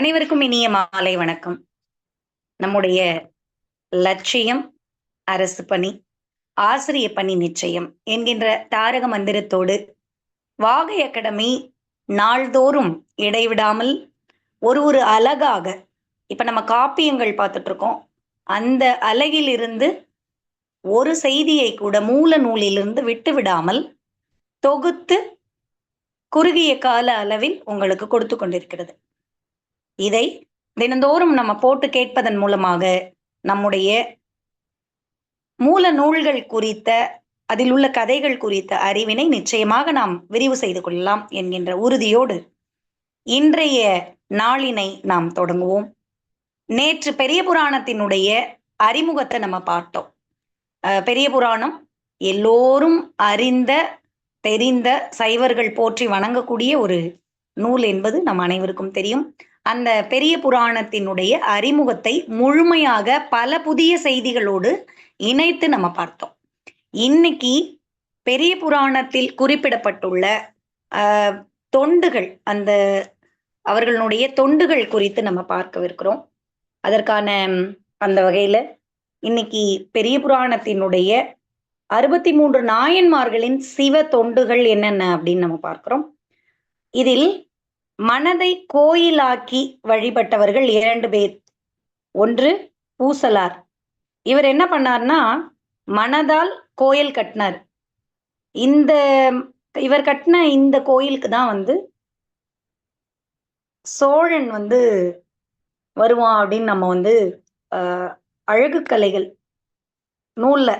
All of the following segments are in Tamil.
அனைவருக்கும் இனிய மாலை வணக்கம். நம்முடைய லட்சியம் அரசு பணி, ஆசிரிய பணி நிச்சயம் என்கின்ற தாரக மந்திரத்தோடு வாகை அகாடமி நாள்தோறும் இடைவிடாமல் ஒரு அலகாக இப்ப நம்ம காப்பியங்கள் பார்த்துட்டு இருக்கோம். அந்த அலகிலிருந்து ஒரு செய்தியை கூட மூல நூலிலிருந்து விட்டு விடாமல் தொகுத்து குறுகிய கால அளவில் உங்களுக்கு கொடுத்து கொண்டிருக்கிறது. இதை தினந்தோறும் நம்ம போட்டு கேட்பதன் மூலமாக நம்முடைய மூல நூல்கள் குறித்த அதில் உள்ள கதைகள் குறித்த அறிவினை நிச்சயமாக நாம் விரிவு செய்து கொள்ளலாம் என்கின்ற உறுதியோடு இன்றைய நாளினை நாம் தொடங்குவோம். நேற்று பெரிய புராணத்தினுடைய அறிமுகத்தை நம்ம பார்த்தோம். பெரிய புராணம் எல்லோரும் அறிந்த தெரிந்த சைவர்கள் போற்றி வணங்கக்கூடிய ஒரு நூல் என்பது நம் அனைவருக்கும் தெரியும். அந்த பெரிய புராணத்தினுடைய அறிமுகத்தை முழுமையாக பல புதிய செய்திகளோடு இணைத்து நம்ம பார்த்தோம். இன்னைக்கு பெரிய புராணத்தில் குறிப்பிடப்பட்டுள்ள தொண்டுகள், அந்த அவர்களுடைய தொண்டுகள் குறித்து நம்ம பார்க்கவிருக்கிறோம். அதற்கான அந்த வகையில இன்னைக்கு பெரிய புராணத்தினுடைய 63 நாயன்மார்களின் சிவ தொண்டுகள் என்னென்ன அப்படின்னு நம்ம பார்க்கிறோம். இதில் மனதை கோயிலாக்கி வழிபட்டவர்கள் 2 பேர். ஒன்று பூசலார். இவர் என்ன பண்ணார்னா மனதால் கோயில் கட்டினார். இவர் கட்டின இந்த கோயிலுக்கு தான் சோழன் வருவான் அப்படின்னு நம்ம அழகு கலைகள் நூல்ல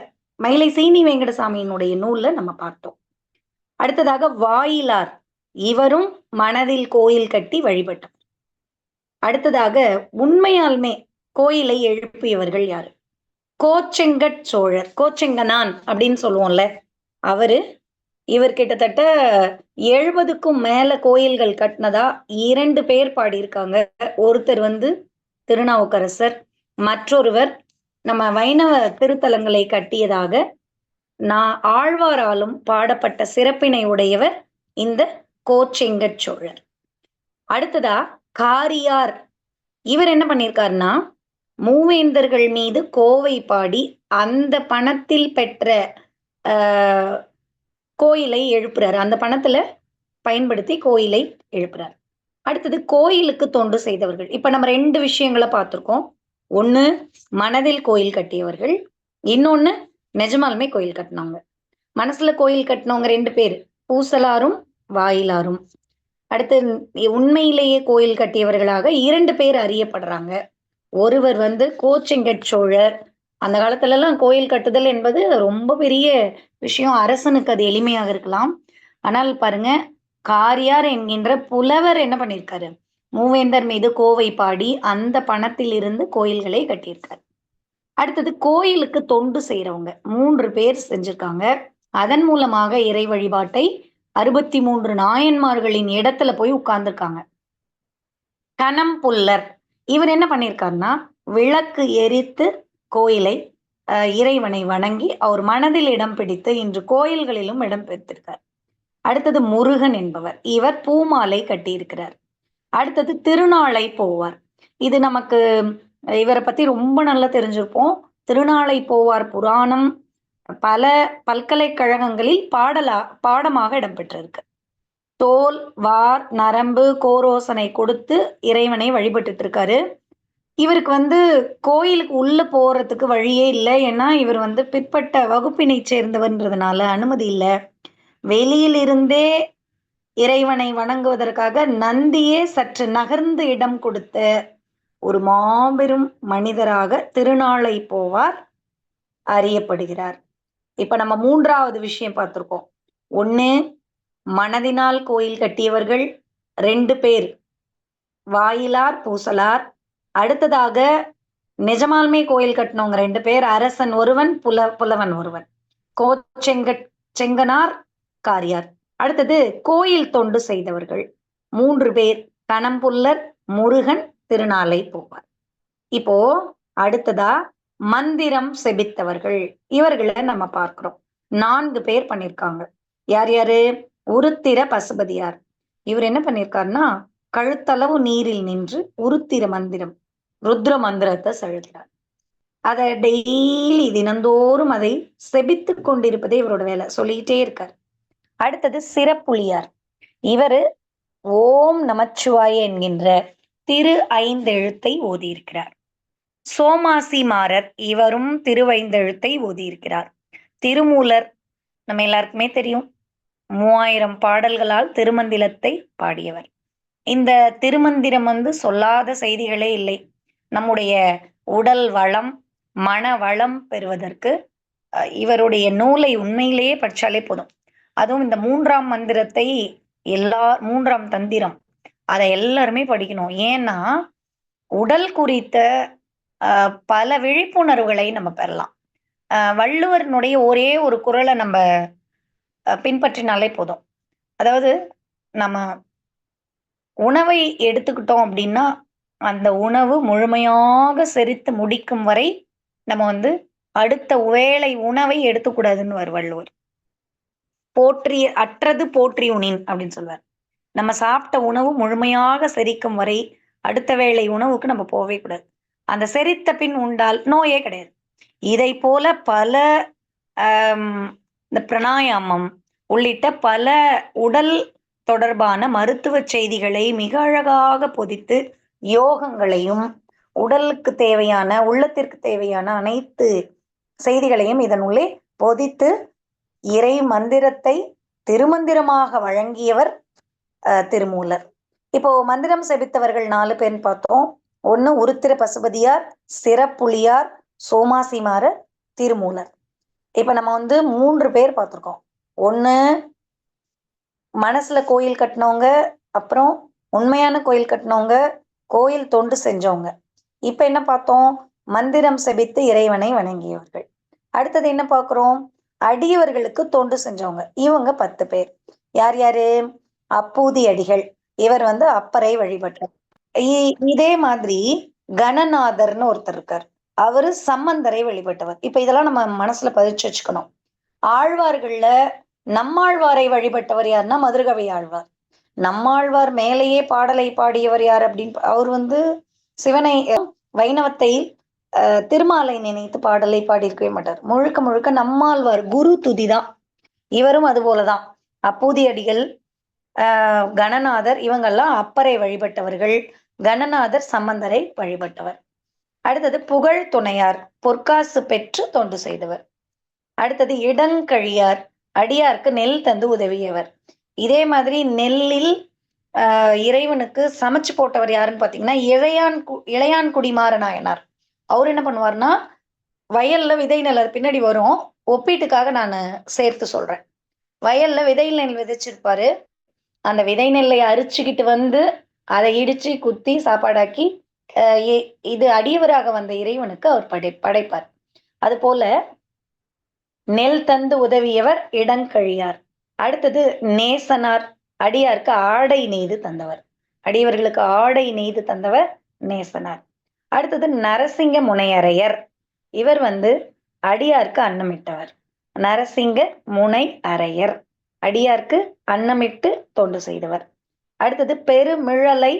மயிலை சீனி வெங்கடசாமியினுடைய நூல்ல நம்ம பார்த்தோம். அடுத்ததாக வாயிலார். இவரும் மனதில் கோயில் கட்டி வழிபட்டார். அடுத்ததாக உண்மையாலுமே கோயிலை எழுப்பியவர்கள் யாரு? கோச்செங்கட் சோழர், கோச்செங்கனான் அப்படின்னு சொல்லுவோம்ல, இவர் கிட்டத்தட்ட 70க்கும் மேல கோயில்கள் கட்டினதா 2 பேர் பாடியிருக்காங்க. ஒருத்தர் திருநாவுக்கரசர், மற்றொருவர் நம்ம வைணவ திருத்தலங்களை கட்டியதாக ஆழ்வாராலும் பாடப்பட்ட சிறப்பினை உடையவர் இந்த கோச்செங்கட் சோழர். அடுத்ததா காரியார். இவர் என்ன பண்ணியிருக்காருன்னா மூவேந்தர்கள் மீது கோவை பாடி அந்த பணத்தில் பெற்ற கோயிலை எழுப்புறாரு. அந்த பணத்துல பயன்படுத்தி கோயிலை எழுப்புறாரு. அடுத்தது கோயிலுக்கு தொண்டு செய்தவர்கள். இப்ப நம்ம 2 விஷயங்களை பார்த்திருக்கோம். ஒண்ணு மனதில் கோயில் கட்டியவர்கள், இன்னொன்னு நிஜமாலுமே கோயில் கட்டினவங்க. மனசுல கோயில் கட்டினவங்க 2 பேர், பூசலாரும் வாயிலாரும். அடுத்து உண்மையிலேயே கோயில் கட்டியவர்களாக 2 பேர் அறியப்படுறாங்க. ஒருவர் கோச்செங்கட் சோழர். அந்த காலத்துல எல்லாம் கோயில் கட்டுதல் என்பது ரொம்ப பெரிய விஷயம். அரசனுக்கு அது எளிமையாக இருக்கலாம். ஆனால் பாருங்க, காரியார் என்கின்ற புலவர் என்ன பண்ணியிருக்காரு? மூவேந்தர் மீது கோவை பாடி அந்த பணத்தில் இருந்து கோயில்களை கட்டியிருக்காரு. அடுத்தது கோயிலுக்கு தொண்டு செய்யறவங்க 3 பேர் செஞ்சிருக்காங்க. அதன் மூலமாக இறை வழிபாட்டை 63 நாயன்மார்களின் இடத்துல போய் உட்கார்ந்துருக்காங்க. கணம் புல்லர். இவர் என்ன பண்ணியிருக்காருன்னா விளக்கு எரித்து கோயிலை இறைவனை வணங்கி அவர் மனதில் இடம் பிடித்து இன்று கோயில்களிலும் இடம் பெற்றிருக்கார். அடுத்தது முருகன் என்பவர். இவர் பூமாலை கட்டியிருக்கிறார். அடுத்தது திருநாளை போவார். இது நமக்கு இவரை பத்தி ரொம்ப நல்லா தெரிஞ்சிருப்போம். திருநாளை போவார் புராணம் பல பல்கலைக்கழகங்களில் பாடமாக இடம்பெற்றிருக்கு. தோல், வார், நரம்பு, கோரோசனை கொடுத்து இறைவனை வழிபட்டுட்டு இருக்காரு. இவருக்கு கோயிலுக்கு உள்ள போறதுக்கு வழியே இல்லை. ஏன்னா இவர் பிற்பட்ட வகுப்பினை சேர்ந்தவர்ன்றதுனால அனுமதி இல்லை. வெளியில் இருந்தே இறைவனை வணங்குவதற்காக நந்தியே சற்று நகர்ந்து இடம் கொடுத்த ஒரு மாபெரும் மனிதராக திருநாளை போவார் அறியப்படுகிறார். இப்ப நம்ம 3வது விஷயம் பார்த்திருக்கோம். ஒண்ணு மனதினால் கோயில் கட்டியவர்கள் 2 பேர், வாயிலார், பூசலார். அடுத்ததாக நிஜமாலுமே கோயில் கட்டினவங்க 2 பேர், அரசன் ஒருவன், புலவன் ஒருவன். செங்கனார், காரியார். அடுத்தது கோயில் தொண்டு செய்தவர்கள் 3 பேர், கணம்புல்லர், முருகன், திருநாளை போவார். இப்போ அடுத்ததா மந்திரம் செபித்தவர்கள், இவர்களை நம்ம பார்க்கிறோம். 4 பேர் பண்ணியிருக்காங்க. யார் யாரு? உருத்திர பசுபதியார். இவர் என்ன பண்ணியிருக்காருன்னா கழுத்தளவு நீரில் நின்று உருத்திர மந்திரம் ருத்ர மந்திரத்தை செலுத்துறார். அதை டெய்லி தினந்தோறும் அதை செபித்துக் கொண்டிருப்பதே இவரோட வேலை, சொல்லிக்கிட்டே இருக்கார். அடுத்தது சிறப்புலியார். இவரு ஓம் நமச்சிவாய என்கின்ற திரு ஐந்தெழுத்தை ஓதியிருக்கிறார். சோமாசி மாறர், இவரும் திருவைந்தெழுத்தை ஓதியிருக்கிறார். திருமூலர் நம்ம எல்லாருக்குமே தெரியும், 3000 பாடல்களால் திருமந்திரத்தை பாடியவர். இந்த திருமந்திரம் சொல்லாத செய்திகளே இல்லை. நம்முடைய உடல் வளம், மன வளம் பெறுவதற்கு இவருடைய நூலை உண்மையிலேயே படிச்சாலே போதும். அதுவும் இந்த 3ஆம் மந்திரத்தை, 3ஆம் தந்திரம், அதை எல்லாருமே படிக்கணும். ஏன்னா உடல் குறித்த பல விழிப்புணர்வுகளை நம்ம பெறலாம். வள்ளுவரினுடைய ஒரே ஒரு குறளை நம்ம பின்பற்றினாலே போதும். அதாவது நம்ம உணவை எடுத்துக்கிட்டோம் அப்படின்னா, அந்த உணவு முழுமையாக செரித்து முடிக்கும் வரை நம்ம அடுத்த வேளை உணவை எடுத்துக்கூடாதுன்னு வள்ளுவர். போற்றி அற்றது போற்றி உணின் அப்படின்னு சொல்வார். நம்ம சாப்பிட்ட உணவு முழுமையாக செரிக்கும் வரை அடுத்த வேளை உணவுக்கு நம்ம போகவே கூடாது. அந்த செரித்த பின் உண்டால் நோயே கிடையாது. இதை போல பல இந்த பிராணாயாமம் உள்ளிட்ட பல உடல் தொடர்பான மருத்துவ செய்திகளை மிக அழகாக பொதித்து, யோகங்களையும் உடலுக்கு தேவையான, உள்ளத்திற்கு தேவையான அனைத்து செய்திகளையும் இதனுள்ளே பொதித்து இறை மந்திரத்தை திருமந்திரமாக வழங்கியவர் திருமூலர். இப்போ மந்திரம் செபித்தவர்கள் 4 பேர் பார்த்தோம். 1 உருத்திர பசுபதியார், சிறப்புலியார், சோமாசிமாரர், திருமூலர். இப்ப நம்ம 3 பேர் பார்த்திருக்கோம். 1 மனசுல கோயில் கட்டினவங்க, அப்புறம் உண்மையான கோயில் கட்டினவங்க, கோயில் தொண்டு செஞ்சவங்க. இப்ப என்ன பார்த்தோம்? மந்திரம் செபித்து இறைவனை வணங்கியவர்கள். அடுத்தது என்ன பார்க்கிறோம்? அடியவர்களுக்கு தொண்டு செஞ்சவங்க. இவங்க 10 பேர். யார் யாரு? அப்பூதி அடிகள், இவர் அப்பரை வழிபட்டார். இதே மாதிரி கணநாதர்னு ஒருத்தர் இருக்கார், அவரு சம்பந்தரை வழிபட்டவர். இப்ப இதெல்லாம் நம்ம மனசுல பதிச்சு வச்சுக்கணும். ஆழ்வார்கள்ல நம்மாழ்வாரை வழிபட்டவர் யாருன்னா மதுரகவி ஆழ்வார். நம்மாழ்வார் மேலேயே பாடலை பாடியவர் யார் அப்படின்னு, அவர் சிவனை, வைணவத்தை திருமாலை நினைத்து பாடலை பாடியிருக்கவே மாட்டார். முழுக்க முழுக்க நம்மாழ்வார் குரு துதிதான். இவரும் அது போலதான். அப்பூதி அடிகள், கணநாதர், இவங்கெல்லாம் அப்பரை வழிபட்டவர்கள். கணநாதர் சம்பந்தரை வழிபட்டவர். அடுத்தது புகழ் துணையார், பொற்காசு பெற்று தொண்டு செய்தவர். அடுத்தது இடங்கழியார், அடியாருக்கு நெல் தந்து உதவியவர். இதே மாதிரி நெல்லில் இறைவனுக்கு சமைச்சு போட்டவர் யாருன்னு பாத்தீங்கன்னா இளையான்குடி மாறநாயனார். அவர் என்ன பண்ணுவார்னா, வயல்ல விதை நெல் பின்னாடி வரும், ஒப்பீட்டுக்காக நான் சேர்த்து சொல்றேன். வயல்ல விதை நெல் விதைச்சிருப்பாரு. அந்த விதை நெல்லை அரிச்சுக்கிட்டு அதை இடிச்சு குத்தி சாப்பாடாக்கி இது அடியவராக வந்த இறைவனுக்கு அவர் படைப்பார். அது போல நெல் தந்து உதவியவர் இடங்கழியார். அடுத்தது நேசனார், அடியாருக்கு ஆடை நெய்து தந்தவர். அடியவர்களுக்கு ஆடை நெய்து தந்தவர் நேசனார். அடுத்தது நரசிங்க முனையரையர், இவர் அடியாருக்கு அன்னமிட்டவர். நரசிங்க முனை அரையர், அடியாருக்கு அன்னமிட்டு தொண்டு செய்தவர். அடுத்தது பெருமிழலை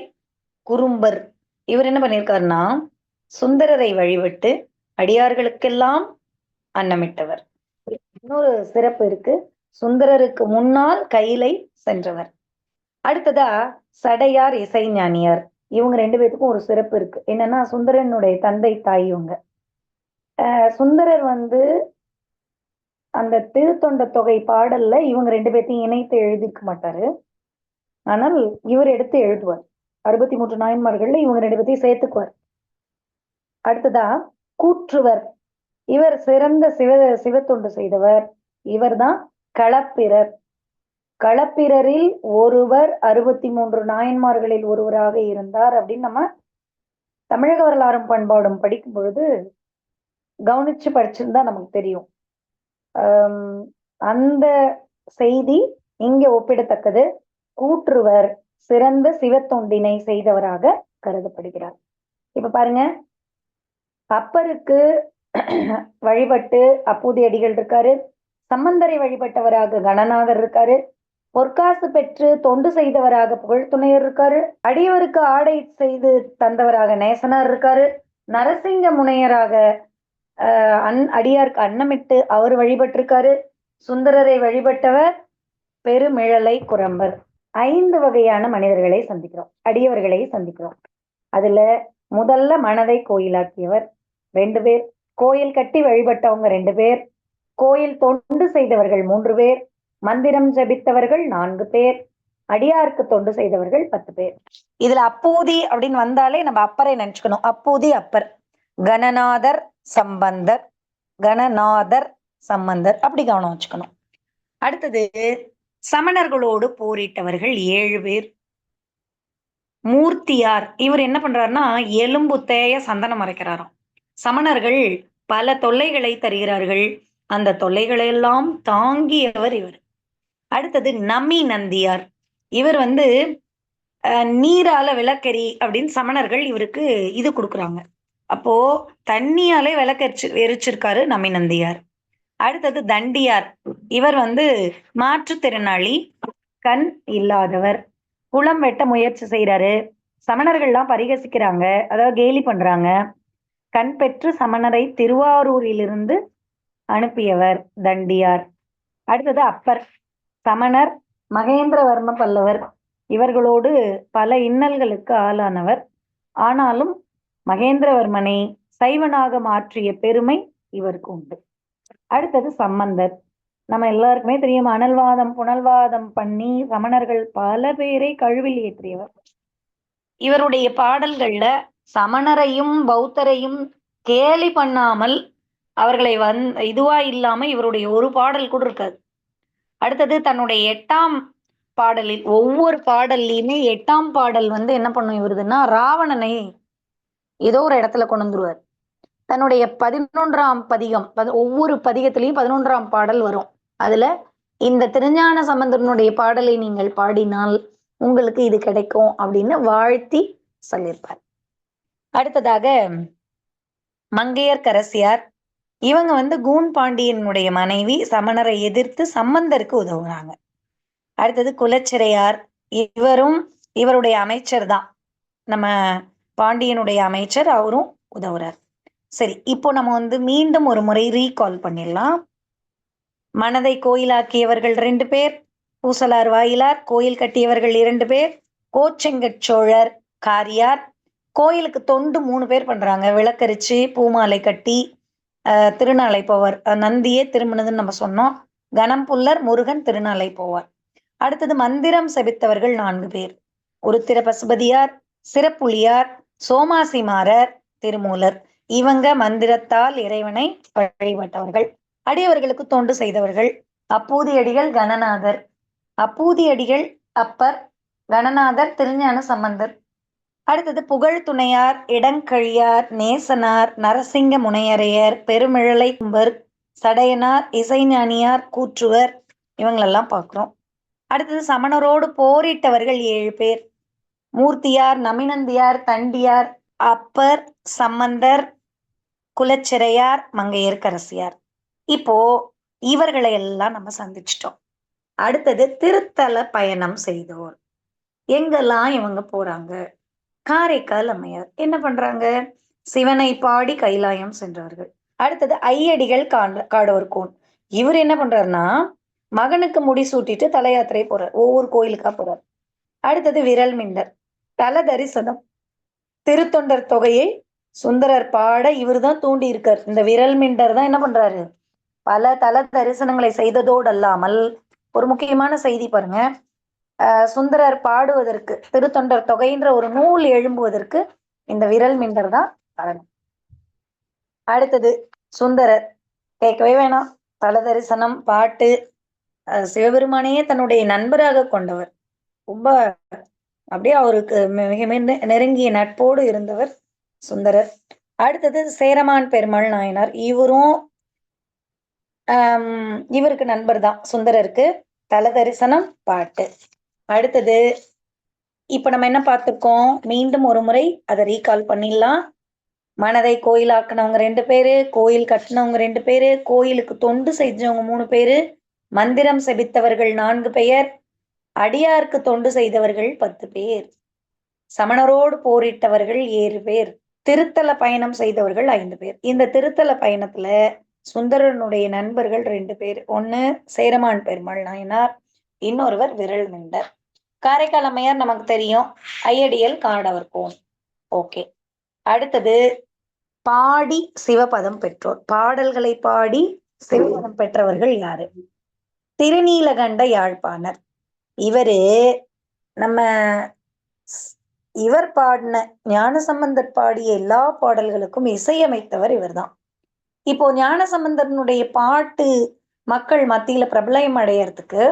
குறும்பர், இவர் என்ன பண்ணியிருக்காருன்னா, சுந்தரரை வழிபட்டு அடியார்களுக்கெல்லாம் அன்னமிட்டவர். இன்னொரு சிறப்பு இருக்கு, சுந்தரருக்கு முன்னால் கையிலை சென்றவர். அடுத்ததா சடையார் இசைஞானியார், இவங்க 2 பேருக்கும் ஒரு சிறப்பு இருக்கு. என்னன்னா, சுந்தரனுடைய தந்தை தாய் இவங்க. சுந்தரர் அந்த திருத்தொண்ட தொகை பாடல்ல இவங்க 2 பேர்த்தையும் இணைத்து எழுதிக்க மாட்டாரு. ஆனால் இவர் எடுத்து எழுதுவார். 63 நாயன்மார்கள்ல இவங்க 2 பேர்த்தையும் சேர்த்துக்குவார். அடுத்ததா கூற்றுவர், இவர் சிறந்த சிவத்தொண்டு செய்தவர். இவர்தான் களப்பிரர். களப்பிரரில் ஒருவர் 63 நாயன்மார்களில் ஒருவராக இருந்தார் அப்படின்னு நம்ம தமிழக வரலாறும் பண்பாடும் படிக்கும் பொழுது கவனிச்சு படிச்சிருந்தா நமக்கு தெரியும். அந்த செய்தி இங்க ஒப்பிடத்தக்கது. கூற்றுவர் சிறந்த சிவத்தொண்டினை செய்தவராக கருதப்படுகிறார். இப்ப பாருங்க, அப்பருக்கு வழிபட்டு அப்பூதி அடிகள் இருக்காரு, சம்பந்தரை வழிபட்டவராக கணநாதர் இருக்காரு, பொற்காசு பெற்று தொண்டு செய்தவராக புகழ்துணையர் இருக்காரு. அடியவருக்கு ஆடை செய்து தந்தவராக நேசனார் இருக்காரு. நரசிங்க முனையராக அடியாருக்கு அன்னமிட்டு அவர் வழிபட்டிருக்காரு. சுந்தரரை வழிபட்டவர் பெருமிழலை குரம்பர். 5 வகையான மனிதர்களை சந்திக்கிறோம், அடியவர்களை சந்திக்கிறோம். அதுல முதல்ல மனதை கோயிலாக்கியவர் 2 பேர், கோயில் கட்டி வழிபட்டவங்க 2 பேர், கோயில் தொண்டு செய்தவர்கள் 3 பேர், மந்திரம் ஜபித்தவர்கள் 4 பேர், அடியாருக்கு தொண்டு செய்தவர்கள் 10 பேர். இதுல அப்பூதி அப்படின்னு வந்தாலே நம்ம அப்பரை நினைச்சுக்கணும். அப்பூதி அப்பர், கணநாதர் சம்பந்தர், கணநாதர் சம்பந்தர் அப்படி கவனம் வச்சுக்கணும். அடுத்தது சமணர்களோடு போரிட்டவர்கள் 7 பேர். மூர்த்தியார் இவர் என்ன பண்றாருன்னா எலும்பு தேய சந்தனம் மறைக்கிறாராம். சமணர்கள் பல தொல்லைகளை தருகிறார்கள், அந்த தொல்லைகளை எல்லாம் தாங்கியவர் இவர். அடுத்தது நமி நந்தியார், இவர் நீரால விளக்கெரி அப்படின்னு சமணர்கள் இவருக்கு இது கொடுக்குறாங்க. அப்போ தண்ணியாலே விளக்கரிச்சு எரிச்சிருக்காரு நமி நந்தியார். அடுத்தது தண்டியார், இவர் மாற்றுத்திறனாளி, கண் இல்லாதவர், குளம் வெட்ட முயற்சி செய்யறாரு. சமணர்கள்லாம் பரிகசிக்கிறாங்க, அதாவது கேலி பண்றாங்க. கண் பெற்று சமணரை திருவாரூரிலிருந்து அனுப்பியவர் தண்டியார். அடுத்தது அப்பர், சமணர், மகேந்திரவர்ம பல்லவர் இவர்களோடு பல இன்னல்களுக்கு ஆளானவர். ஆனாலும் மகேந்திரவர்மனை சைவனாக மாற்றிய பெருமை இவருக்கு உண்டு. அடுத்தது சம்பந்தர், நம்ம எல்லாருக்குமே தெரியும், அனல்வாதம் புனல்வாதம் பண்ணி சமணர்கள் பல பேரை கழுவில் ஏற்றியவர். இவருடைய பாடல்கள்ல சமணரையும் பௌத்தரையும் கேலி பண்ணாமல் அவர்களை இதுவா இல்லாம இவருடைய ஒரு பாடல் கூட இருக்காது. அடுத்தது தன்னுடைய 8ஆம் பாடலில், ஒவ்வொரு பாடல்லையுமே 8ஆம் பாடல் என்ன பண்ணும் இவருதுன்னா ராவணனை ஏதோ ஒரு இடத்துல கொண்டு வந்துருவார். தன்னுடைய 11ஆம் பதிகம், ஒவ்வொரு பதிகத்திலையும் 11ஆம் பாடல் வரும். அதுல இந்த திருஞான சம்பந்தனுடைய பாடலை நீங்கள் பாடினால் உங்களுக்கு இது கிடைக்கும் அப்படின்னு வாழ்த்தி சொல்லியிருப்பார். அடுத்ததாக மங்கையர்க்கரசியார், இவங்க கூன் பாண்டியனுடைய மனைவி, சமணரை எதிர்த்து சம்பந்தருக்கு உதவுறாங்க. அடுத்தது குலச்சிறையார், இவரும் இவருடைய அமைச்சர் தான், நம்ம பாண்டியனுடைய அமைச்சர், அவரும் உதவுறார். சரி, இப்போ நம்ம மீண்டும் ஒரு முறை ரீகால் பண்ணிடலாம். மனதை கோயிலாக்கியவர்கள் 2 பேர், பூசலார் வாயிலார், கோயில் கட்டியவர்கள் 2 பேர், கோச்செங்கட் சோழர், காரியார், கோயிலுக்கு தொண்டு 3 பேர் பண்றாங்க, விளக்கரிச்சு பூமாலை கட்டி திருநாளை போவார், நந்தியே திருமணதுன்னு நம்ம சொன்னோம். கணம் புல்லர், முருகன் திருநாளை போவார். அடுத்தது மந்திரம் செபித்தவர்கள் 4 பேர், உருத்திர பசுபதியார், சிறப்புலியார், சோமாசிமாரர், திருமூலர். இவங்க மந்திரத்தால் இறைவனை வழிபட்டவர்கள். அடியவர்களுக்கு தொண்டு செய்தவர்கள். அப்பூதியடிகள் கணநாதர், அப்பூதியடிகள் அப்பர், கணநாதர் திருஞான சம்பந்தர். அடுத்தது புகழ் துணையார், இடங்கழியார், நேசனார், நரசிங்க முனையரையர், பெருமிழலை கும்பர், சடையனார், இசைஞானியார், கூற்றுவர், இவங்களெல்லாம் பார்க்கிறோம். அடுத்தது சமணரோடு போரிட்டவர்கள் 7 பேர். மூர்த்தியார், நமிநந்தியார், தண்டியார், அப்பர், சம்பந்தர், குலச்சிறையார், மங்கையர்க்கரசியார். இப்போ இவர்களை எல்லாம் நம்ம சந்திச்சிட்டோம். அடுத்தது திருத்தல பயணம் செய்தோர். எங்கெல்லாம் இவங்க போறாங்க? காரைக்கால் அம்மையார் என்ன பண்றாங்க? சிவனை பாடி கைலாயம் சென்றவர்கள். அடுத்தது ஐயடிகள் காடோர்கோன், இவர் என்ன பண்றாருன்னா மகனுக்கு முடி சூட்டிட்டு தல யாத்திரை போறார், ஒவ்வொரு கோயிலுக்கா போறார். அடுத்தது விரல் மிண்டர், தல தரிசனம், திருத்தொண்டர் தொகையை சுந்தரர் பாட இவர் தான் தூண்டி இருக்கார். இந்த விரல் மிண்டர் தான் என்ன பண்றாரு, பல தல தரிசனங்களை செய்ததோடு அல்லாமல் ஒரு முக்கியமான செய்தி பாருங்க, சுந்தரர் பாடுவதற்கு திருத்தொண்டர் தொகைன்ற ஒரு நூல் எழும்புவதற்கு இந்த விரல் மிண்டர் தான் காரணம். அடுத்தது சுந்தரர் கேட்கவே வேணாம், தல தரிசனம், பாட்டு, சிவபெருமானையே தன்னுடைய நண்பராக கொண்டவர், ரொம்ப அப்படியே அவருக்கு மிக நெருங்கிய நட்போடு இருந்தவர் சுந்தரர். அடுத்தது சேரமான் பெருமாள் நாயனார், இவருக்கு நண்பர் தான் சுந்தரருக்கு, தல தரிசனம், பாட்டு. அடுத்தது இப்ப நம்ம என்ன பார்த்திருக்கோம், மீண்டும் ஒரு முறை அதை ரீகால் பண்ணிடலாம். மனதை கோயிலாக்குனவங்க 2 பேரு, கோயில் கட்டினவங்க 2 பேரு, கோயிலுக்கு தொண்டு செஞ்சவங்க 3 பேரு, மந்திரம் செபித்தவர்கள் 4 பெயர், அடியார்க்கு தொண்டு செய்தவர்கள் 10 பேர், சமணரோடு போரிட்டவர்கள் 7 பேர், திருத்தல பயணம் செய்தவர்கள் 5 பேர். இந்த திருத்தல பயணத்துல சுந்தரனுடைய நண்பர்கள் 2 பேர். ஒண்ணு சேரமான் பெருமாள் நாயனார், இன்னொருவர் விரல் நின்றர். காரைக்கால் அம்மையார் நமக்கு தெரியும், ஐயடியல் காடவர் கோன். ஓகே. அடுத்தது பாடி சிவபதம் பெற்றோர். பாடல்களை பாடி சிவபதம் பெற்றவர்கள் யாரு? திருநீலகண்ட யாழ்ப்பாணர். இவரு நம்ம இவர் பாடின ஞானசம்பந்தர் பாடிய எல்லா பாடல்களுக்கும் இசையமைத்தவர் இவர்தான். இப்போ ஞானசம்பந்தனுடைய பாட்டு மக்கள் மத்தியில பிரபலம் அடையறதுக்கு,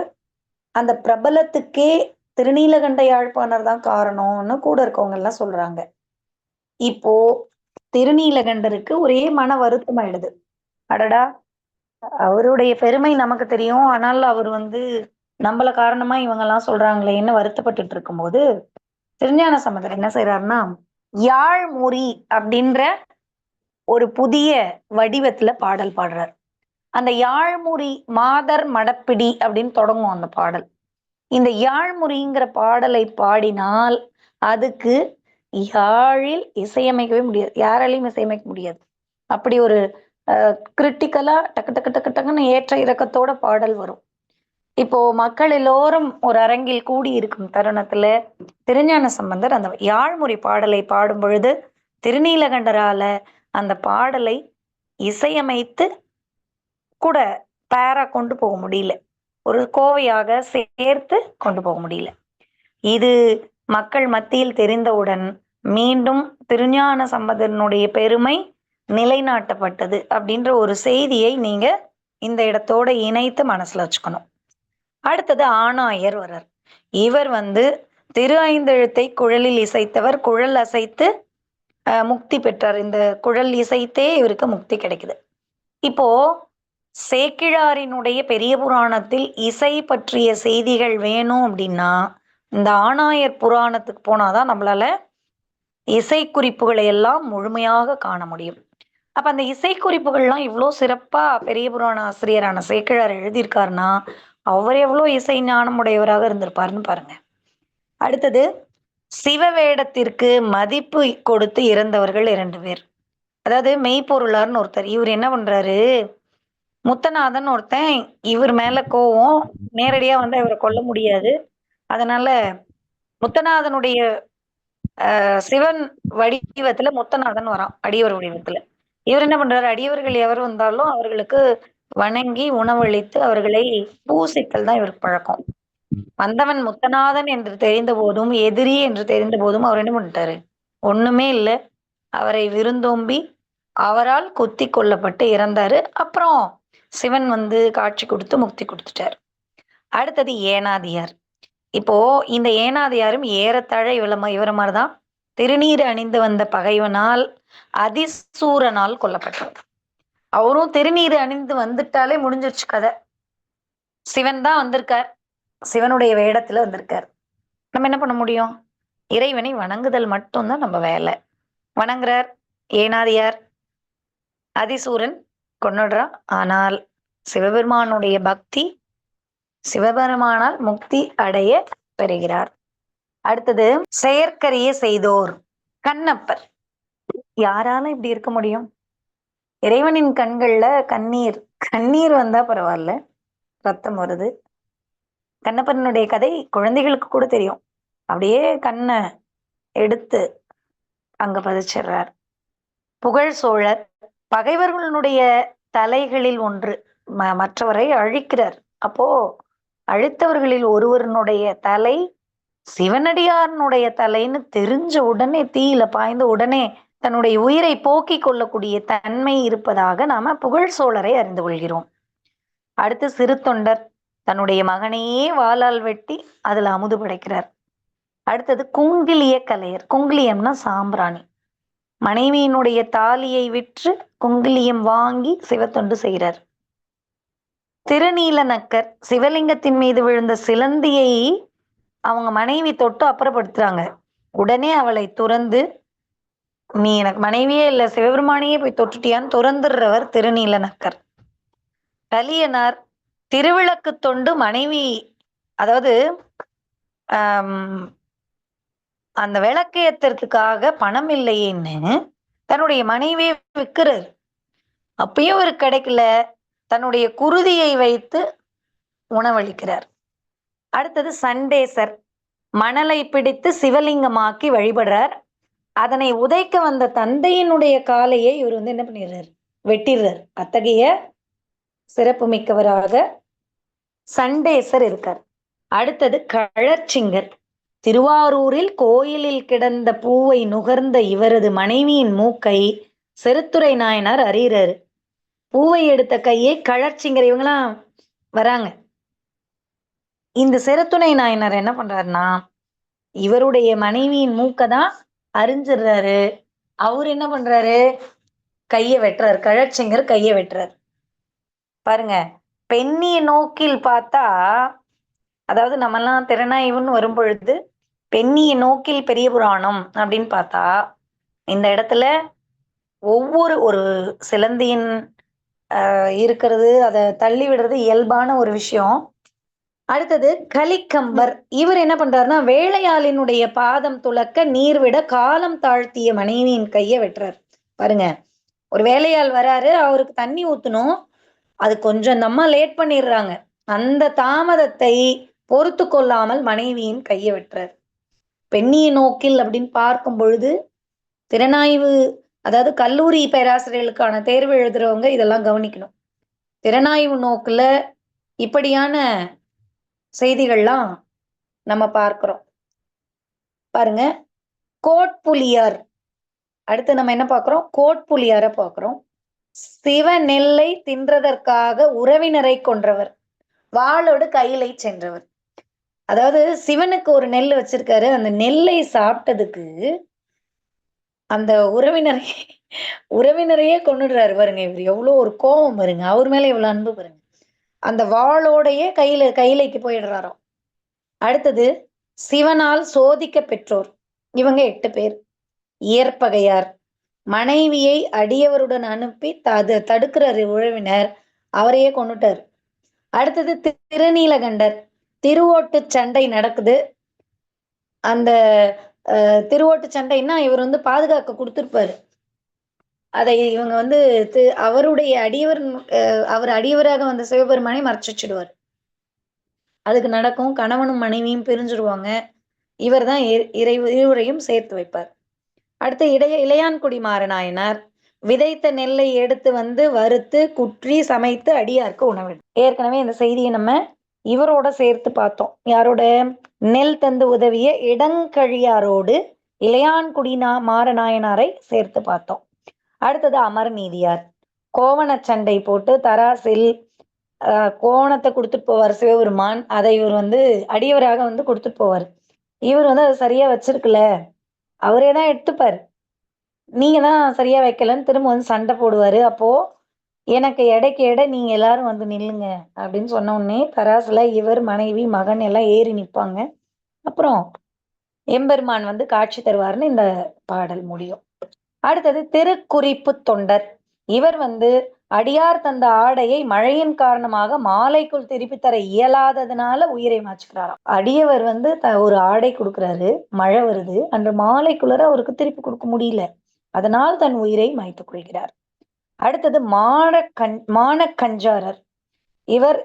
அந்த பிரபலத்துக்கே திருநீலகண்ட யாழ்ப்பாணர் தான் காரணம்னு கூட இருக்கவங்க எல்லாம் சொல்றாங்க. இப்போ திருநீலகண்டருக்கு ஒரே மன வருத்தம் ஆயிடுது. அடடா, அவருடைய பெருமை நமக்கு தெரியும், ஆனால் அவர் நம்மள காரணமா இவங்க எல்லாம் சொல்றாங்களேன்னு வருத்தப்பட்டுட்டு இருக்கும்போது, திருஞான சம்பந்தர் என்ன செய்யறாருன்னா, யாழ்முறி அப்படின்ற ஒரு புதிய வடிவத்துல பாடல் பாடுறார். அந்த யாழ்முறி மாதர் மடப்பிடி அப்படின்னு தொடங்கும் அந்த பாடல். இந்த யாழ்முறிங்கிற பாடலை பாடினால் அதுக்கு யாழில் இசையமைக்கவே முடியாது, யாராலையும் இசையமைக்க முடியாது. அப்படி ஒரு கிரிட்டிக்கலா டக்கு டக்கு டக்கு டக்குன்னு ஏற்ற இறக்கத்தோட பாடல் வரும். இப்போ மக்கள் எல்லோரும் ஒரு அரங்கில் கூடி இருக்கும் தருணத்துல திருஞான சம்பந்தர் அந்த யாழ்முறி பாடலை பாடும் பொழுது திருநீலகண்டரால அந்த பாடலை இசையமைத்து கூட பேரா கொண்டு போக முடியல, ஒரு கோவையாக சேர்த்து கொண்டு போக முடியல. இது மக்கள் மத்தியில் தெரிந்தவுடன் மீண்டும் திருஞான சம்பந்தனுடைய பெருமை நிலைநாட்டப்பட்டது அப்படின்ற ஒரு செய்தியை நீங்க இந்த இடத்தோட இணைத்து மனசுல வச்சுக்கணும். அடுத்தது ஆணாயர் வர்றார். இவர் திரு ஐந்தெழுத்தை குழலில் இசைத்தவர். குழல் அசைத்து முக்தி பெற்றார். இந்த குழல் இசைத்தே இவருக்கு முக்தி கிடைக்குது. இப்போ சேக்கிழாரினுடைய பெரிய புராணத்தில் இசை பற்றிய செய்திகள் வேணும் அப்படின்னா இந்த ஆணாயர் புராணத்துக்கு போனாதான் நம்மளால இசை குறிப்புகளை எல்லாம் முழுமையாக காண முடியும். அப்ப அந்த இசை குறிப்புகள்லாம் இவ்வளோ சிறப்பா பெரிய புராண ஆசிரியரான சேக்கிழார் எழுதியிருக்காருன்னா அவர் எவ்வளோ இசை ஞானம் உடையவராக இருந்திருப்பாருன்னு பாருங்க. அடுத்தது சிவவேடத்திற்கு மதிப்பு கொடுத்து இறந்தவர்கள் 2 பேர். அதாவது மெய்ப்பொருளார்னு ஒருத்தர். இவர் என்ன பண்றாரு, முத்தநாதன் ஒருத்தன் இவர் மேல கோவம், நேரடியா இவரை கொல்ல முடியாது. அதனால முத்தநாதனுடைய சிவன் வடிவத்துல முத்தநாதன் வரான் அடியவர் வடிவத்துல. இவர் என்ன பண்றாரு, அடியவர்கள் எவர் வந்தாலும் அவர்களுக்கு வணங்கி உணவளித்து அவர்களை பூசித்தல் தான் இவருக்கு பழக்கம். வந்தவன் முத்தநாதன் என்று தெரிந்த போதும் எதிரி என்று தெரிந்த போதும் அவர் என்ன பண்ணிட்டாரு, ஒண்ணுமே இல்லை, அவரை விருந்தோம்பி அவரால் குத்தி கொல்லப்பட்டு இறந்தாரு. அப்புறம் சிவன் காட்சி கொடுத்து முக்தி கொடுத்துட்டார். அடுத்தது ஏனாதியார். இப்போ இந்த ஏனாதியாரும் ஏறத்தாழ இவர மாதிரிதான் திருநீர் அணிந்து வந்த பகைவனால் அதிசூரனால் கொல்லப்பட்டார். அவரும் திருநீர் அணிந்து வந்துட்டாலே முடிஞ்சிருச்சு கதை. சிவன் தான் வந்திருக்கார், சிவனுடைய வேடத்துல வந்திருக்கார். நம்ம என்ன பண்ண முடியும், இறைவனை வணங்குதல் மட்டும்தான் நம்ம வேலை. வணங்குறார் ஏனாதியார், அதிசூரன் கொன்னுடுறான். ஆனால் சிவபெருமானுடைய பக்தி, சிவபெருமானால் முக்தி அடைய பெறுகிறார். அடுத்தது செயற்கரிய செய்தோர். கண்ணப்பர். யாரால இப்படி இருக்க முடியும்? இறைவனின் கண்கள்ல கண்ணீர் வந்தா பரவாயில்ல, ரத்தம் வருது. கண்ணப்பனுடைய கதை குழந்தைகளுக்கு கூட தெரியும். அப்படியே கண்ணை எடுத்து அங்க பதிச்சிடுறார். புகழ் சோழர். பகைவர்களுடைய தலைகளில் ஒன்று மற்றவரை அழிக்கிறார். அப்போ அழித்தவர்களில் ஒருவருடைய தலை சிவனடியாரனுடைய தலைன்னு தெரிஞ்ச உடனே தீயில பாய்ந்த உடனே தன்னுடைய உயிரை போக்கிக் கொள்ளக்கூடிய தன்மை இருப்பதாக நாம புகழ் சோழரை அறிந்து கொள்கிறோம். அடுத்து சிறு தொண்டர். தன்னுடைய மகனையே வாளால் வெட்டி அதுல அமுது படைக்கிறார். அடுத்தது குங்கிலிய கலையர். குங்கிலியம்னா சாம்பிராணி. மனைவியினுடைய தாலியை விற்று குங்கிலியம் வாங்கி சிவத்தொண்டு செய்கிறார். திருநீல நக்கர். சிவலிங்கத்தின் மீது விழுந்த சிலந்தியை அவங்க மனைவி தொட்டு அப்புறப்படுத்துறாங்க. உடனே அவளை துறந்து, நீ எனக்கு மனைவியே இல்ல, சிவபெருமானையே போய் தொட்டுட்டியான்னு துறந்துடுறவர் திருநீல நக்கர். கலியனார். திருவிளக்கு தொண்டு மனைவி, அதாவது அந்த விளக்கு ஏத்துறதுக்காக பணம் இல்லையேன்னு தன்னுடைய மனைவியை விற்கிறார். அப்பயும் இவருக்கு கிடைக்கல. தன்னுடைய குருதியை வைத்து உணவளிக்கிறார். அடுத்தது சண்டேசர் மணலை பிடித்து சிவலிங்கமாக்கி வழிபடுறார். அதனை உதைக்க வந்த தந்தையினுடைய காலையை இவர் என்ன பண்ணிடுறார், வெட்டிடுறார். அத்தகைய சிறப்பு மிக்கவராக சண்டேசர் இருக்கார். அடுத்தது கழற்சிங்கர். திருவாரூரில் கோயிலில் கிடந்த பூவை நுகர்ந்த இவரது மனைவியின் மூக்கை செருத்துரை நாயனார் அறிகிறாரு. பூவை எடுத்த கையை கழற்சிங்கர் இவங்களாம் வராங்க. இந்த செருத்துணை நாயனார் என்ன பண்றாருன்னா, இவருடைய மனைவியின் மூக்கை தான் அறிஞ்சிடுறாரு. அவர் என்ன பண்றாரு, கையை வெட்டுறாரு. கழற்சிங்கர் கையை வெட்டுறாரு. பாருங்க, பெண்ணிய நோக்கில் பார்த்தா, அதாவது நம்மெல்லாம் திறனாய்வுன்னு வரும் பொழுது பெண்ணிய நோக்கில் பெரிய புராணம் அப்படின்னு பார்த்தா, இந்த இடத்துல ஒவ்வொரு ஒரு சிலந்தியின் இருக்கிறது, அதை தள்ளி விடுறது இயல்பான ஒரு விஷயம். அடுத்தது கலிக்கம்பர். இவர் என்ன பண்றாருன்னா, வேலையாளினுடைய பாதம் துளக்க நீர் விட காலம் தாழ்த்திய மனைவியின் கையை வெட்டுறாரு. பாருங்க, ஒரு வேலையாள் வராரு, அவருக்கு தண்ணி ஊத்தணும், அது கொஞ்சம் அந்த அம்மா லேட் பண்ணிடுறாங்க. அந்த தாமதத்தை பொறுத்து கொள்ளாமல் மனைவியின் கையை வெட்டுறாரு. பெண்ணிய நோக்கில் அப்படின்னு பார்க்கும் பொழுது திறனாய்வு, அதாவது கல்லூரி பேராசிரியர்களுக்கான தேர்வு எழுதுறவங்க இதெல்லாம் கவனிக்கணும். திறனாய்வு நோக்குல இப்படியான செய்திகள்லாம் நம்ம பார்க்கிறோம். பாருங்க, கோட்புலியார். அடுத்து நம்ம என்ன பார்க்கிறோம், கோட்புலியார பார்க்கிறோம். சிவ நெல்லை தின்றதற்காக உறவினரை கொன்றவர், வாளோடு கையிலை சென்றவர். அதாவது சிவனுக்கு ஒரு நெல் வச்சிருக்காரு, அந்த நெல்லை சாப்பிட்டதுக்கு அந்த உறவினரையே கொண்டுடுறாரு. பாருங்க, இவர் எவ்வளவு ஒரு கோபம் பாருங்க, அவர் மேல எவ்வளவு அன்பு பாருங்க. அந்த வாளோடையே கையிலைக்கு போயிடுறாராம். அடுத்தது சிவனால் சோதிக்க பெற்றோர். இவங்க 8 பேர். இயற்பகையார் மனைவியை அடியவருடன் அனுப்பி தடுக்கிறாரு உறவினர், அவரையே கொண்டுட்டார். அடுத்தது திருநீலகண்டர். திருவோட்டு சண்டை நடக்குது. அந்த திருவோட்டு சண்டைன்னா இவர் பாதுகாக்க கொடுத்துருப்பாரு. அதை இவங்க அவருடைய அடியவர், அவர் அடியவராக வந்த சிவபெருமானை மறைச்சு வச்சிடுவார். அதுக்கு நடக்கும், கணவனும் மனைவியும் பிரிஞ்சிருவாங்க. இவர் தான் இருவரையும் சேர்த்து வைப்பார். அடுத்து இளையான்குடி மாறநாயனார் விதைத்த நெல்லை எடுத்து வறுத்து குற்றி சமைத்து அடியாருக்கு உணவு. ஏற்கனவே இந்த செய்தியை நம்ம இவரோட சேர்த்து பார்த்தோம். யாரோட, நெல் தந்து உதவிய இடங்கழியாரோடு இளையான்குடி மாறநாயனாரை சேர்த்து பார்த்தோம். அடுத்தது அமர் நீதியார். கோவண சண்டை போட்டு தராசில் கோவணத்தை கொடுத்துட்டு போவார் சிவபெருமான். அதை இவர் அடியவராக கொடுத்துட்டு போவார். இவர் அதை சரியா வச்சிருக்கல, அவரே தான் எடுத்துப்பாரு, நீங்க தான் சரியா வைக்கலன்னு திரும்ப சண்டை போடுவாரு. அப்போ எனக்கு எடைக்கு எடை நீங்க எல்லாரும் நில்லுங்க அப்படின்னு சொன்ன உடனே தராசுல இவர் மனைவி மகன் எல்லாம் ஏறி நிற்பாங்க. அப்புறம் எம்பெருமான் காட்சி தருவார்னு இந்த பாடல் முடியும். அடுத்தது திருக்குறிப்பு தொண்டர். இவர் அடியார் தந்த ஆடையை மழையின் காரணமாக மாலைக்குள் திருப்பி தர இயலாததுனால உயிரை மாச்சுக்கிறாராம். அடியவர் ஒரு ஆடை கொடுக்குறாரு, மழை வருது, அன்று மாலைக்குள்ளர அவருக்கு திருப்பி கொடுக்க முடியல, அதனால் தன் உயிரை மாய்த்துக் கொள்கிறார். அடுத்தது மானக்கஞ்சாரர். இவர்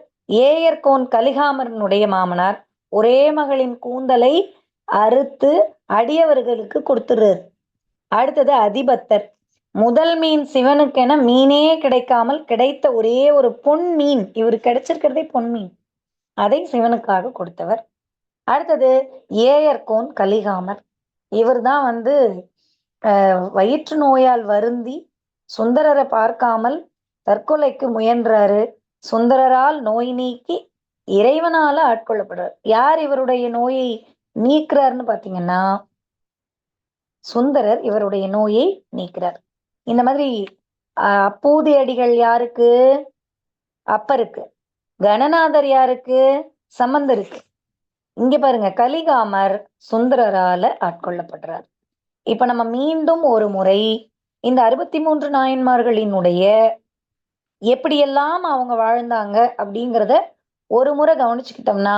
ஏயர்கோன் கலிகாமரனுடைய மாமனார். ஒரே மகளின் கூந்தலை அறுத்து அடியவர்களுக்கு கொடுத்துறாரு. அடுத்தது அதிபத்தர். முதல் மீன் சிவனுக்கென மீனே கிடைக்காமல் கிடைத்த ஒரே ஒரு பொன் மீன், இவர் கிடைச்சிருக்கிறதே பொன் மீன், அதை சிவனுக்காக கொடுத்தவர். அடுத்தது ஏயர்கோன் கலிகாமர். இவர் தான் வயிற்று நோயால் வருந்தி சுந்தரரை பார்க்காமல் தற்கொலைக்கு முயன்றாரு. சுந்தரரால் நோய் நீக்கி இறைவனால ஆட்கொள்ளப்படுறார். யார் இவருடைய நோயை நீக்கிறார்னு பாத்தீங்கன்னா, சுந்தரர் இவருடைய நோயை நீக்கிறார். இந்த மாதிரி அப்பூதி அடிகள் யாருக்கு, அப்பருக்கு. கணநாதர் யாருக்கு, சம்பந்தருக்கு. இங்க பாருங்க, கலிகாமர் சுந்தரரால ஆட்கொள்ளப்படுறார். இப்ப நம்ம மீண்டும் ஒரு முறை இந்த 63 நாயன்மார்களினுடைய எப்படியெல்லாம் அவங்க வாழ்ந்தாங்க அப்படிங்கிறத ஒரு முறை கவனிச்சுக்கிட்டோம்னா,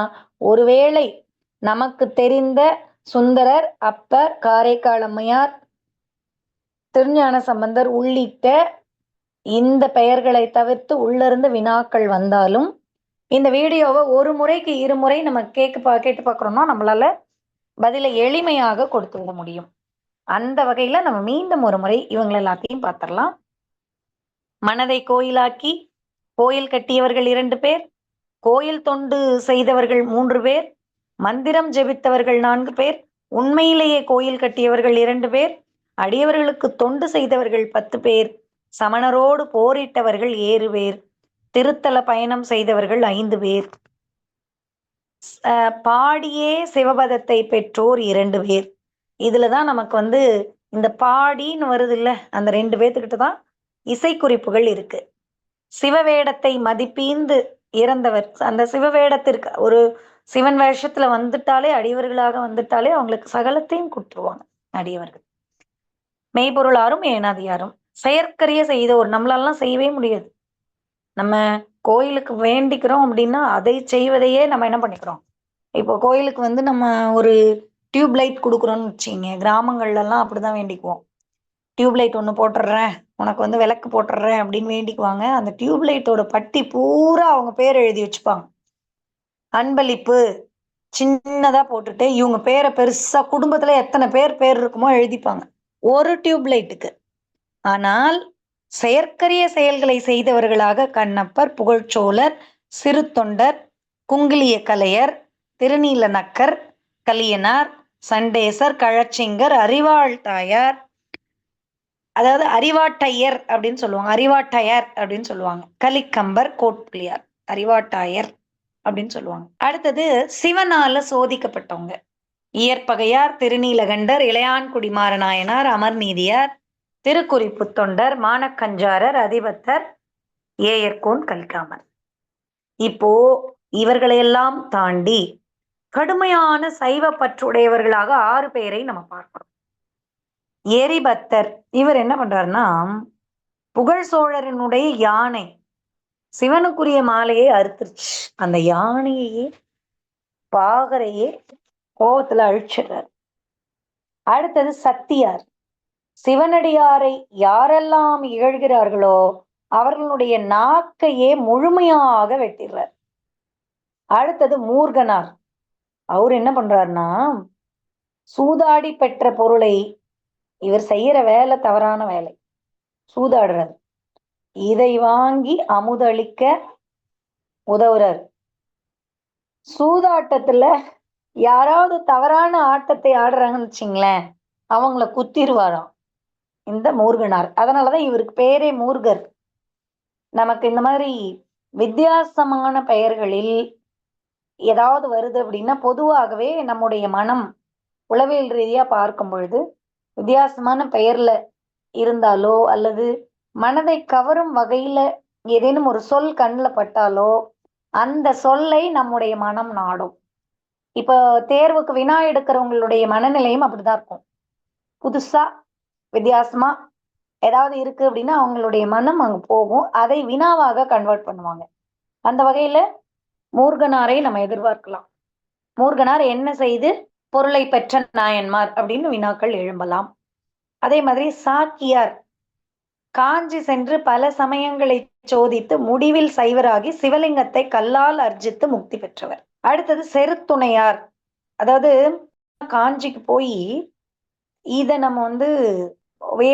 ஒருவேளை நமக்கு தெரிந்த சுந்தரர், அப்பர், காரைக்கால் அம்மையார், திருஞான சம்பந்தர் உள்ளிட்ட இந்த பெயர்களை தவிர்த்து உள்ளிருந்து வினாக்கள் வந்தாலும் இந்த வீடியோவை ஒரு முறைக்கு இருமுறை நம்ம கேட்டு பார்க்குறோம்னா நம்மளால பதிலை எளிமையாக கொடுத்து விட முடியும். அந்த வகையில நம்ம மீண்டும் ஒரு முறை இவங்களை எல்லாத்தையும் பார்த்துடலாம். மனதை கோயிலாக்கி கோயில் கட்டியவர்கள் 2 பேர், கோயில் தொண்டு செய்தவர்கள் 3 பேர், மந்திரம் ஜெபித்தவர்கள் 4 பேர், உண்மையிலேயே கோயில் கட்டியவர்கள் 2 பேர், அடியவர்களுக்கு தொண்டு செய்தவர்கள் 10 பேர், சமணரோடு போரிட்டவர்கள் 7 பேர், திருத்தல பயணம் செய்தவர்கள் 5 பேர், பாடியே சிவபதத்தை பெற்றோர் 2 பேர். இதுலதான் நமக்கு இந்த பாடின்னு வருது இல்ல, அந்த 2 பேர்த்துக்கிட்ட தான் இசைக்குறிப்புகள் இருக்கு. சிவவேடத்தை மதிப்பீந்து இறந்தவர், அந்த சிவவேடத்திற்கு ஒரு சிவன் வேஷத்துல வந்துட்டாலே அடியவர்களாக வந்துட்டாலே அவங்களுக்கு சகலத்தையும் கொடுத்துருவாங்க அடியவர்கள். மெய்ப்பொருளாரும் ஏனாதியாரும் செயற்கரிய செய்தோர், நம்மளாலாம் செய்யவே முடியாது. நம்ம கோயிலுக்கு வேண்டிக்கிறோம் அப்படின்னா அதை செய்வதையே நம்ம என்ன பண்ணிக்கிறோம். இப்போ கோயிலுக்கு நம்ம ஒரு டியூப் லைட் கொடுக்குறோம்னு வச்சுங்க, கிராமங்கள்லாம் அப்படிதான் வேண்டிக்குவோம். டியூப் லைட் ஒன்று போட்டுடுறேன், உனக்கு விளக்கு போட்டுடுறேன் அப்படின்னு வேண்டிக்குவாங்க. அந்த டியூப் லைட்டோட பட்டி பூரா அவங்க பேர் எழுதி வச்சுப்பாங்க. அன்பளிப்பு சின்னதா போட்டுட்டு இவங்க பேரை பெருசா குடும்பத்துல எத்தனை பேர் இருக்குமோ எழுதிப்பாங்க ஒரு டியூப் லைட்டுக்கு. ஆனால் செயற்கரிய செயல்களை செய்தவர்களாக கண்ணப்பர், புகழ்ச்சோழர், சிறு தொண்டர், குங்கிலிய கலையர், திருநீல நக்கர், கலியனார், சண்டேசர், கழச்சிங்கர், அறிவாள் தாயார், அதாவது அறிவாட்டையர் அப்படின்னு சொல்லுவாங்க, அறிவாட்டையர் அப்படின்னு சொல்லுவாங்க, கலிக்கம்பர், கோட்பிள்ளையார், அறிவாட்டாயர் அப்படின்னு சொல்லுவாங்க. அடுத்தது சிவனால சோதிக்கப்பட்டவங்க இயற்பகையார், திருநீலகண்டர், இளையான்குடி மாறநாயனார், அமர்நீதியார், திருக்குறிப்பு தொண்டர், மானக்கஞ்சாரர், அதிபத்தர், ஏயர்கோன் கலிக்காமர். இப்போ இவர்களையெல்லாம் தாண்டி கடுமையான சைவ பற்றுடையவர்களாக 6 பேரை நம்ம பார்க்கிறோம். எரிபத்தர், இவர் என்ன பண்றாருன்னா புகழ் சோழரனுடைய யானை சிவனுக்குரிய மாலையை அறுத்துருச்சு, அந்த யானையே பாகரையே கோபத்துல அழிச்சிடுறார். அடுத்தது சத்தியார், சிவனடியாரை யாரெல்லாம் இகழ்கிறார்களோ அவர்களுடைய நாக்கையே முழுமையாக வெட்டிடுறார். அடுத்தது மூர்கனார், அவர் என்ன பண்றாருன்னா சூதாடி பெற்ற பொருளை, இவர் செய்யற வேலை தவறான வேலை, சூதாடுறார், இதை வாங்கி அமுதளிக்க உதவுறார். சூதாட்டத்துல யாராவது தவறான ஆட்டத்தை ஆடுறாங்கன்னு வச்சுங்களேன், அவங்கள குத்திடுவாராம் இந்த மூர்கனார். அதனாலதான் இவருக்கு பேரே மூர்கர். நமக்கு இந்த மாதிரி வித்தியாசமான பெயர்களில் ஏதாவது வருது அப்படின்னா பொதுவாகவே நம்முடைய மனம் உளவியல் ரீதியா பார்க்கும் பொழுது வித்தியாசமான பெயர்ல இருந்தாலோ அல்லது மனதை கவரும் வகையில ஏதேனும் ஒரு சொல் கண்ணில் பட்டாலோ அந்த சொல்லை நம்முடைய மனம் நாடும். இப்போ தேர்வுக்கு வினா எடுக்கிறவங்களுடைய மனநிலையும் அப்படிதான் இருக்கும். புதுசா வித்தியாசமா ஏதாவது இருக்கு அப்படின்னா அவங்களுடைய மனம் அங்க போகும், அதை வினாவாக கன்வெர்ட் பண்ணுவாங்க. அந்த வகையில மூர்கனாரை நம்ம எதிர்பார்க்கலாம். மூர்கனார் என்ன செய்து பொருளை பெற்ற நாயன்மார் அப்படின்னு வினாக்கள் எழும்பலாம். அதே மாதிரி சாக்கியார், காஞ்சி சென்று பல சமயங்களை சோதித்து முடிவில் சைவராகி சிவலிங்கத்தை கல்லால் அர்ஜித்து முக்தி பெற்றவர். அடுத்தது செருத்துணையார், அதாவது காஞ்சிக்கு போய் இதை நம்ம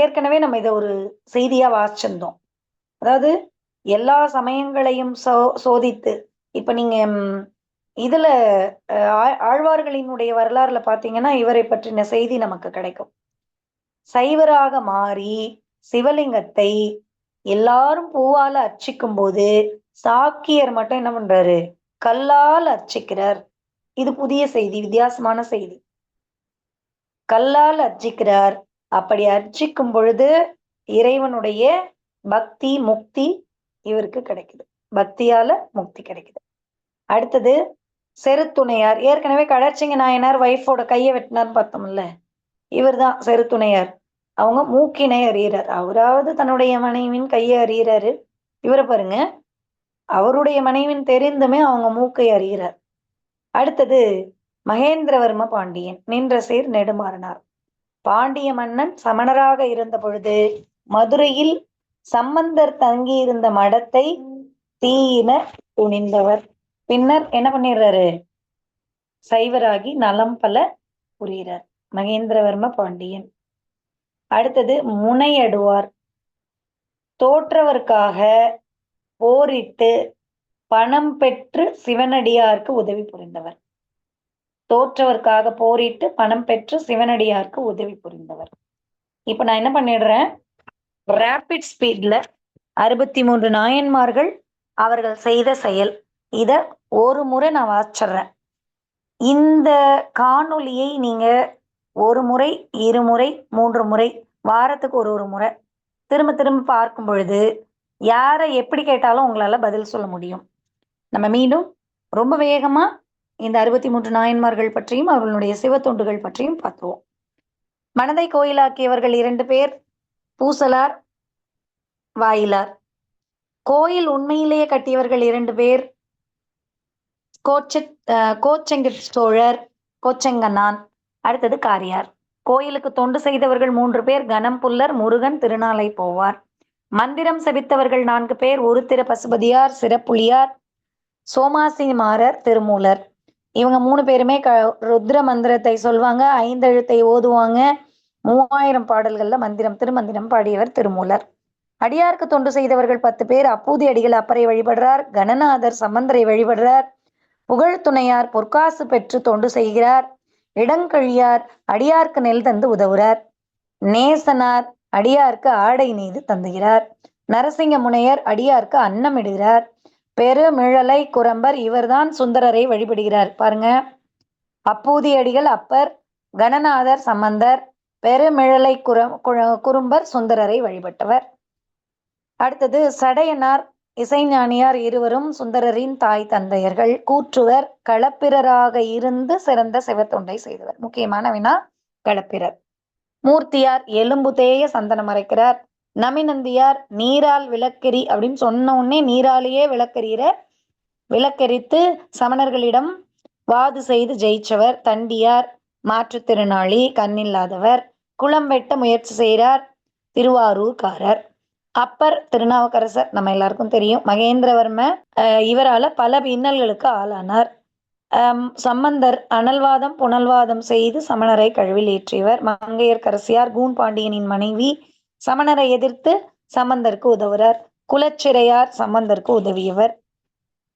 ஏற்கனவே நம்ம இதை ஒரு செய்தியா வாசிச்சிருந்தோம். அதாவது எல்லா சமயங்களையும் சோதித்து, இப்ப நீங்க இதுல ஆழ்வார்களினுடைய வரலாறுல பாத்தீங்கன்னா இவரை பற்றின செய்தி நமக்கு கிடைக்கும். சைவராக மாறி சிவலிங்கத்தை எல்லாரும் பூவால அர்ச்சிக்கும் போது சாக்கியர் மட்டும் என்ன பண்றாரு, கல்லால் அர்ச்சிக்கிறார். இது புதிய செய்தி, வித்தியாசமான செய்தி. கல்லால் அர்ச்சிக்கிறார். அப்படி அர்ச்சிக்கும் பொழுது இறைவனுடைய பக்தி முக்தி இவருக்கு கிடைக்குது, பக்தியால முக்தி கிடைக்குது. அடுத்தது செருத்துணையார், ஏற்கனவே கழற்சிங்க நாயனார் வைஃபோட கையை வெட்டினார்னு பார்த்தோம்ல, இவர் தான் செருத்துணையார். அவங்க மூக்கினை அறிகிறார், அவராவது தன்னுடைய மனைவின் கையை அறிகிறாரு, இவரை பாருங்க அவருடைய மனைவின் தெரிந்துமே அவங்க மூக்கை அறிகிறார். அடுத்தது மகேந்திரவர்ம பாண்டியன் நின்ற சீர் நெடுமாறனார். பாண்டிய மன்னன் சமணராக இருந்த பொழுது மதுரையில் சம்பந்தர் தங்கியிருந்த மடத்தை தீயின துணிந்தவர். பின்னர் என்ன பண்ணிடுறாரு? சைவராகி நலம் பல புரிகிறார் மகேந்திரவர்ம பாண்டியன். அடுத்தது முனையடுவார். தோற்றவர்க்காக போரிட்டு பணம் பெற்று சிவனடியாருக்கு உதவி புரிந்தவர். தோற்றவர்க்காக போரிட்டு பணம் பெற்று சிவனடியாருக்கு உதவி புரிந்தவர். இப்ப நான் என்ன பண்ணிடுறேன், ரேபிட் ஸ்பீட்ல 63 நாயன்மார்கள் அவர்கள் செய்த செயல், இத ஒரு முறை நான் வாசிச்சிடுறேன். இந்த காணொளியை நீங்க ஒரு முறை, இருமுறை, 3 முறை, வாரத்துக்கு ஒரு முறை திரும்ப திரும்ப பார்க்கும் பொழுது யாரை எப்படி கேட்டாலும் உங்களால பதில் சொல்ல முடியும். நம்ம மீண்டும் ரொம்ப வேகமா இந்த 63 நாயன்மார்கள் பற்றியும் அவர்களுடைய சிவ தொண்டுகள் பற்றியும் பார்த்துவோம். மனதை கோயிலாக்கியவர்கள் 2 பேர், பூசலார், வாயிலார். கோயில் உண்மையிலேயே கட்டியவர்கள் 2 பேர், கோச்செங்க சோழர், கோச்செங்கண்ணான். அடுத்தது காரியார். கோயிலுக்கு தொண்டு செய்தவர்கள் 3 பேர், கனம் புல்லர், முருகன், திருநாளை போவார். மந்திரம் செபித்தவர்கள் 4 பேர், உருத்திர பசுபதியார், சிறப்புலியார், சோமாசி மாறர், திருமூலர். இவங்க 3 பேருமே ருத்ர மந்திரத்தை சொல்வாங்க, 5 எழுத்தை ஓதுவாங்க. 3000 பாடல்கள்ல மந்திரம் திருமந்திரம் பாடியவர் திருமூலர். அடியாருக்கு தொண்டு செய்தவர்கள் 10 பேர். அப்பூதி அடிகள் அப்பரை வழிபடுறார். கணநாதர் சம்பந்தரை வழிபடுறார். புகழ் துணையார் பொற்காசு பெற்று தொண்டு செய்கிறார். இடங்கழியார் அடியார்க்கு நெல் தந்து உதவுறார். நேசனார் அடியார்க்கு ஆடை நெய்து தந்துகிறார். நரசிங்க முனையர் அடியார்க்கு அன்னம் இடுகிறார். பெருமிழலை குரம்பர் இவர்தான் சுந்தரரை வழிபடுகிறார். பாருங்க, அப்பூதி அடிகள் அப்பர், கணநாதர் சம்பந்தர், பெருமிழலை குறும்பர் சுந்தரரை வழிபட்டவர். அடுத்தது சடையனார், இசைஞானியார் இருவரும் சுந்தரரின் தாய் தந்தையர்கள். கூற்றுவர் களப்பிரராக இருந்து சிறந்த சிவத்தொண்டை செய்தவர். முக்கியமான வினா களப்பிரர். மூர்த்தியார் எலும்பு தேய சந்தனம் மறைக்கிறார். நமிநந்தியார் நீரால் விளக்கெரி அப்படின்னு சொன்ன உடனே நீராலேயே விளக்கெரித்து சமணர்களிடம் வாது செய்து ஜெயிச்சவர். தண்டியார் மாற்றுத்திறனாளி, கண்ணில்லாதவர், குளம் வெட்ட முயற்சி செய்கிறார், திருவாரூர்காரர். அப்பர் திருநாவுக்கரசர் நம்ம எல்லாருக்கும் தெரியும். மகேந்திரவர்ம இவரால பல இன்னல்களுக்கு ஆளானார். சம்பந்தர் அனல்வாதம் புனல்வாதம் செய்து சமணரை கழுவில் ஏற்றியவர். மங்கையர்க்கரசியார் கூன் பாண்டியனின் மனைவி, சமணரை எதிர்த்து சம்பந்தருக்கு உதவுறார். குலச்சிறையார் சம்பந்தருக்கு உதவியவர்.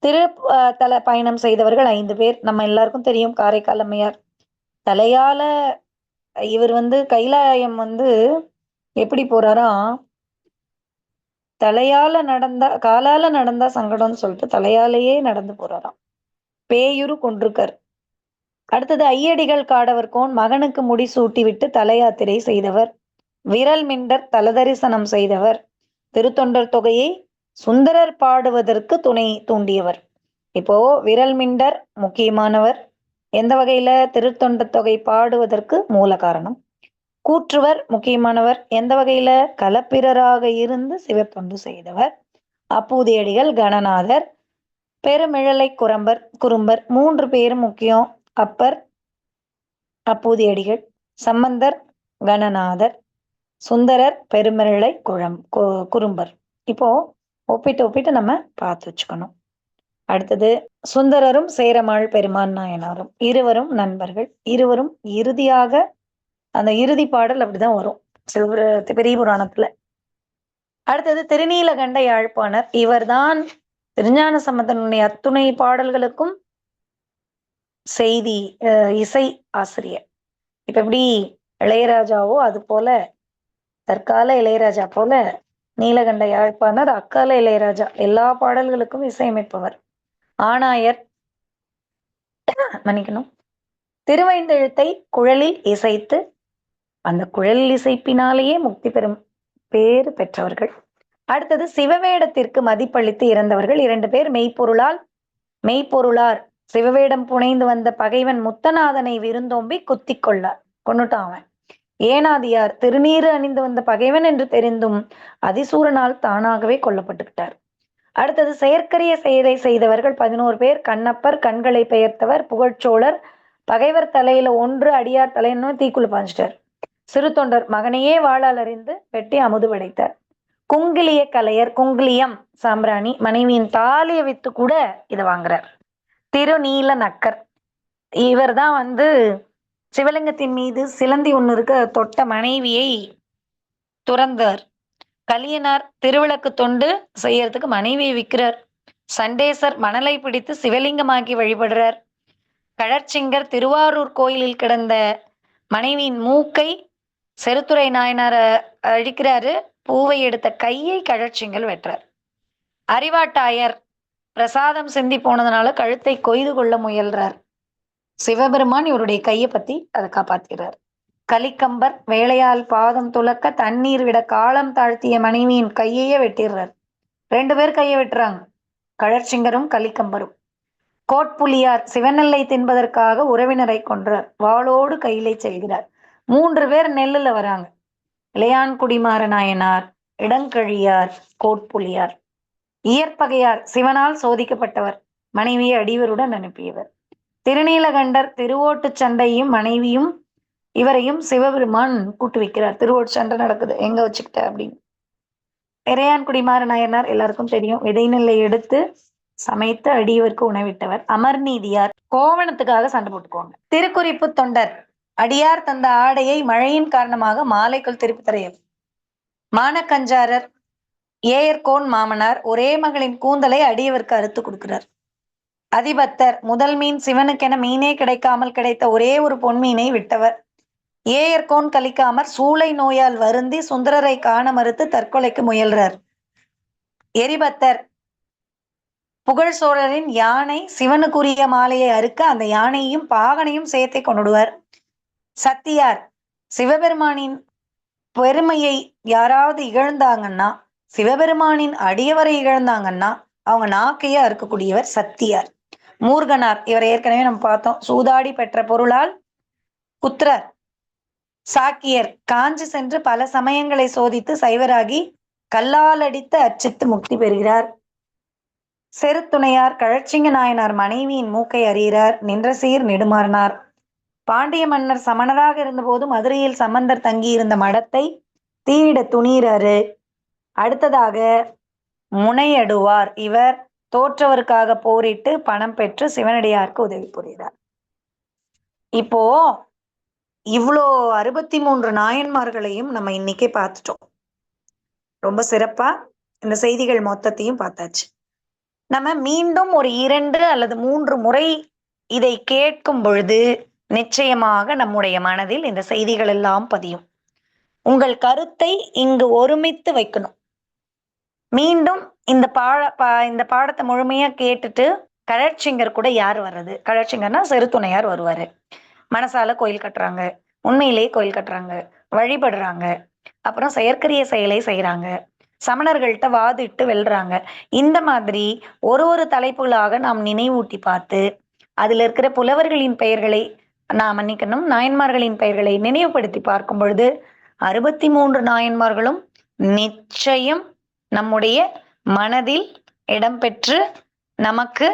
திருத்தல பயணம் செய்தவர்கள் 5 பேர். நம்ம எல்லாருக்கும் தெரியும் காரைக்கால் அம்மையார். தலையால இவர் கைலாயம் எப்படி போறாராம், காலால நடந்தா சங்கடம்னு சொல்லிட்டு தலையாலேயே நடந்து போறாராம். பேயுரு கொன்றுக்கர். அடுத்தது ஐயடிகள் காடவர்கோன் மகனுக்கு முடி சூட்டிவிட்டு தல யாத்திரை செய்தவர். விரல் மிண்டர் தலதரிசனம் செய்தவர். திருத்தொண்டர் தொகையை சுந்தரர் பாடுவதற்கு துணை தூண்டியவர். இப்போ விரல் மிண்டர் முக்கியமானவர். எந்த வகையில? திருத்தொண்டர் தொகை பாடுவதற்கு மூல காரணம். கூற்றுவர் முக்கியமானவர். எந்த வகையில? களப்பிரராக இருந்து சிவத்தொண்டு செய்தவர். அப்பூதியடிகள், கணநாதர், பெருமிழலை குறும்பர் 3 பேரும் முக்கியம். அப்பர், அப்பூதியடிகள், சம்பந்தர், கணநாதர், சுந்தரர், பெருமிழலை குறும்பர். இப்போ ஒப்பிட்டு நம்ம பார்த்து வச்சுக்கணும். அடுத்தது சுந்தரரும் சேரமாள் பெருமான் நாயனாரும் இருவரும் நண்பர்கள். இருவரும் இறுதியாக அந்த இறுதி பாடல் அப்படிதான் வரும் பெரிய புராணத்துல. அடுத்தது திருநீலகண்ட யாழ்ப்பாணர். இவர்தான் திருஞான சம்பந்தனுடைய அத்துணை பாடல்களுக்கும் செய்தி இசை ஆசிரியர். இப்ப எப்படி இளையராஜாவோ அது போல தற்கால இளையராஜா போல நீலகண்ட யாழ்ப்பாணர் அக்கால இளையராஜா எல்லா பாடல்களுக்கும் இசையமைப்பவர். ஆணாயர் மன்னிக்கணும், திருவைந்தெழுத்தை குழலில் இசைத்து அந்த குழல் இசைப்பினாலேயே முக்தி பெறும் பேறு பெற்றவர்கள். அடுத்தது சிவவேடத்திற்கு மதிப்பளித்து இறந்தவர்கள் 2 பேர். மெய்ப்பொருளார் சிவவேடம் புனைந்து வந்த பகைவன் முத்தநாதனை விருந்தோம்பி குத்தி கொன்னுட்டான் அவன். ஏனாதியார் திருநீறு அணிந்து வந்த பகைவன் என்று தெரிந்தும் அதிசூரனால் தானாகவே கொல்லப்பட்டுவிட்டார். அடுத்தது செயற்கரிய செயலை செய்தவர்கள் 11 பேர். கண்ணப்பர் கண்களை பெயர்த்தவர். புகழ்ச்சோழர் பகைவர் தலையில ஒன்று அடியார் தலைன்னு தீக்குள்ள பாஞ்சிட்டார். சிறு தொண்டர் மகனையே வாளால் அறிந்து வெட்டி அமுது படைத்தார். குங்கிலிய கலையர், குங்கிலியம் சாம்பிராணி, மனைவியின் தாலியை வித்து கூட இதை வாங்குறார். திருநீல நக்கர், இவர் தான் சிவலிங்கத்தின் மீது சிலந்தி ஒண்ணு இருக்க தொட்ட மனைவியை துறந்தார். கலியனார் திருவிளக்கு தொண்டு செய்யறதுக்கு மனைவியை விற்கிறார். சண்டேசர் மணலை பிடித்து சிவலிங்கமாக்கி வழிபடுறார். கழற்சிங்கர் திருவாரூர் கோயிலில் கிடந்த மனைவியின் மூக்கை செருத்துறை நாயனார அழிக்கிறாரு. பூவை எடுத்த கையை கழற்சிங்கல் வெட்டுறார். அறிவாட்டாயர் பிரசாதம் சிந்தி போனதுனால கழுத்தை கொய்து கொள்ள முயல்றார். சிவபெருமான் இவருடைய கையை பத்தி அதை காப்பாத்துகிறார். கலிக்கம்பர் வேலையால் பாதம் துலக்க தண்ணீர் விட காலம் தாழ்த்திய மனைவியின் கையையே வெட்டிடுறார். 2 பேர் கையை வெட்டுறாங்க, கழற்சிங்கரும் கலிக்கம்பரும். கோட்புலியார் சிவநெல்லை தின்பதற்காக உறவினரை கொன்றார். வாளோடு கையிலை செல்கிறார். 3 பேர் நெல்லுல வராங்க. இளையான்குடிமாற நாயனார், இடங்கழியார், கோட்புலியார். இயற்பகையார் சிவனால் சோதிக்கப்பட்டவர், மனைவியை அடிவருடன் அனுப்பியவர். திருநீலகண்டர் திருவோட்டு சண்டையும் மனைவியும் இவரையும் சிவபெருமான் கூட்டு வைக்கிறார். திருவோட்டு சண்டை நடக்குது, எங்க வச்சுக்கிட்ட அப்படின்னு. இறையான்குடிமாற நாயனார் எல்லாருக்கும் தெரியும். விதைநெல்லை எடுத்து சமைத்து அடியவருக்கு உணவிட்டவர். அமர்நீதியார் கோவணத்துக்காக சண்டை போட்டுக்குவாங்க. திருக்குறிப்பு தொண்டர் அடியார் தந்த ஆடையை மழையின் காரணமாக மாலைக்குள் திருப்பி தரையவர். மானக்கஞ்சாரர் ஏயர்கோன் மாமனார் ஒரே மகளின் கூந்தலை அடியவருக்கு அறுத்து கொடுக்கிறார். அதிபத்தர் முதல் மீன் சிவனுக்கென மீனே கிடைக்காமல் கிடைத்த ஒரே ஒரு பொன்மீனை விட்டவர். ஏயர்கோன் கலிக்காமற் சூளை நோயால் வருந்தி சுந்தரரை காண மறுத்து தற்கொலைக்கு முயல்றார். எரிபத்தர் புகழ் சோழரின் யானை சிவனுக்குரிய மாலையை அறுக்க அந்த யானையையும் பாகனையும் சேர்த்தை கொண்டுடுவர். சத்தியார் சிவபெருமானின் பெருமையை யாராவது இகழ்ந்தாங்கன்னா, சிவபெருமானின் அடியவரை இகழ்ந்தாங்கன்னா அவங்க நாக்கையே அறுக்கக்கூடியவர் சத்தியார். மூர்கனார் இவரை ஏற்கனவே நம்ம பார்த்தோம். சூதாடி பெற்ற பொருளால் குத்திரர். சாக்கியர் காஞ்சி சென்று பல சமயங்களை சோதித்து சைவராகி கல்லால் அடித்து அர்ச்சித்து முக்தி பெறுகிறார். செருத்துணையார் கழற்சிங்க நாயனார் மனைவியின் மூக்கை அறிகிறார். நின்ற சீர் நெடுமாறனார் பாண்டிய மன்னர் சமணராக இருந்தபோது மதுரையில் சம்பந்தர் தங்கியிருந்த மடத்தை தீயிட துணிகிறாரு. அடுத்ததாக முனையடுவார், இவர் தோற்றவருக்காக போரிட்டு பணம் பெற்று சிவனடியாருக்கு உதவி புரிகிறார். இப்போ இவ்வளோ 63 நாயன்மார்களையும் நம்ம இன்னைக்கே பார்த்துட்டோம். ரொம்ப சிறப்பா இந்த செய்திகள் மொத்தத்தையும் பார்த்தாச்சு. நம்ம மீண்டும் ஒரு 2 அல்லது 3 முறை இதை கேட்கும் பொழுது நிச்சயமாக நம்முடைய மனதில் இந்த செய்திகள் எல்லாம் பதியும். உங்கள் கருத்தை இங்கு ஒருமித்து வைக்கணும். மீண்டும் இந்த பாடத்தை முழுமையா கேட்டுட்டு கழற்சிங்கர் கூட யார் வர்றது? கழற்சிங்கர்னா செருத்துணையார் வருவாரு. மனசால கோயில் கட்டுறாங்க, உண்மையிலேயே கோயில் கட்டுறாங்க, வழிபடுறாங்க, அப்புறம் செயற்கரிய செயலை செய்யறாங்க, சமணர்கள்ட்ட வாதிட்டு வெல்றாங்க. இந்த மாதிரி ஒரு தலைப்புகளாக நாம் நினைவூட்டி பார்த்து அதுல இருக்கிற புலவர்களின் பெயர்களை மன்னிக்கணும், நாயன்மார்களின் பெயர்களை நினைவுபடுத்தி பார்க்கும் பொழுது 63 நாயன்மார்களும் நிச்சயம் நம்முடைய மனதில் இடம்பெற்று நமக்கு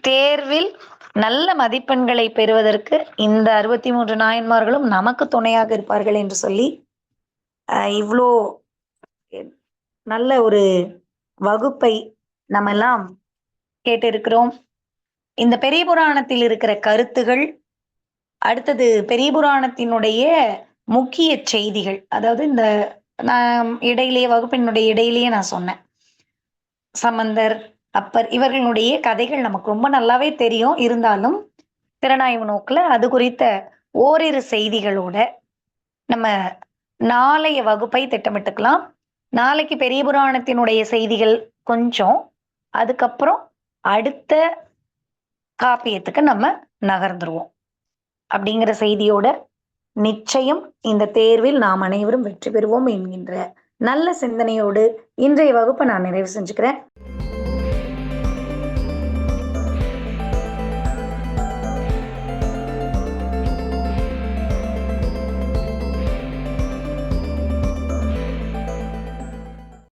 தேர்வில் நல்ல மதிப்பெண்களை பெறுவதற்கு இந்த 63 நாயன்மார்களும் நமக்கு துணையாக இருப்பார்கள் என்று சொல்லி இவ்வளோ நல்ல ஒரு வகுப்பை நம்ம எல்லாம் கேட்டிருக்கிறோம். இந்த பெரிய புராணத்தில் இருக்கிற கருத்துகள், அடுத்தது பெரிய புராணத்தினுடைய முக்கிய செய்திகள், அதாவது இந்த நான் வகுப்பினுடைய இடையிலேயே நான் சொன்னேன், சம்பந்தர் அப்பர் இவர்களுடைய கதைகள் நமக்கு ரொம்ப நல்லாவே தெரியும். இருந்தாலும் திறனாய்வு நோக்கில் அது குறித்த ஓரிரு செய்திகளோட நம்ம நாளைய வகுப்பை திட்டமிட்டுக்கலாம். நாளைக்கு பெரிய புராணத்தினுடைய செய்திகள் கொஞ்சம், அதுக்கப்புறம் அடுத்த காப்பியத்துக்கு நம்ம நகர்ந்துருவோம். அப்படிங்கிற செய்தியோட நிச்சயம் இந்த தேர்வில் நாம் அனைவரும் வெற்றி பெறுவோம் என்கின்ற நல்ல சிந்தனையோடு இன்றைய வகுப்பை நான் நிறைவு செஞ்சுக்கிறேன்.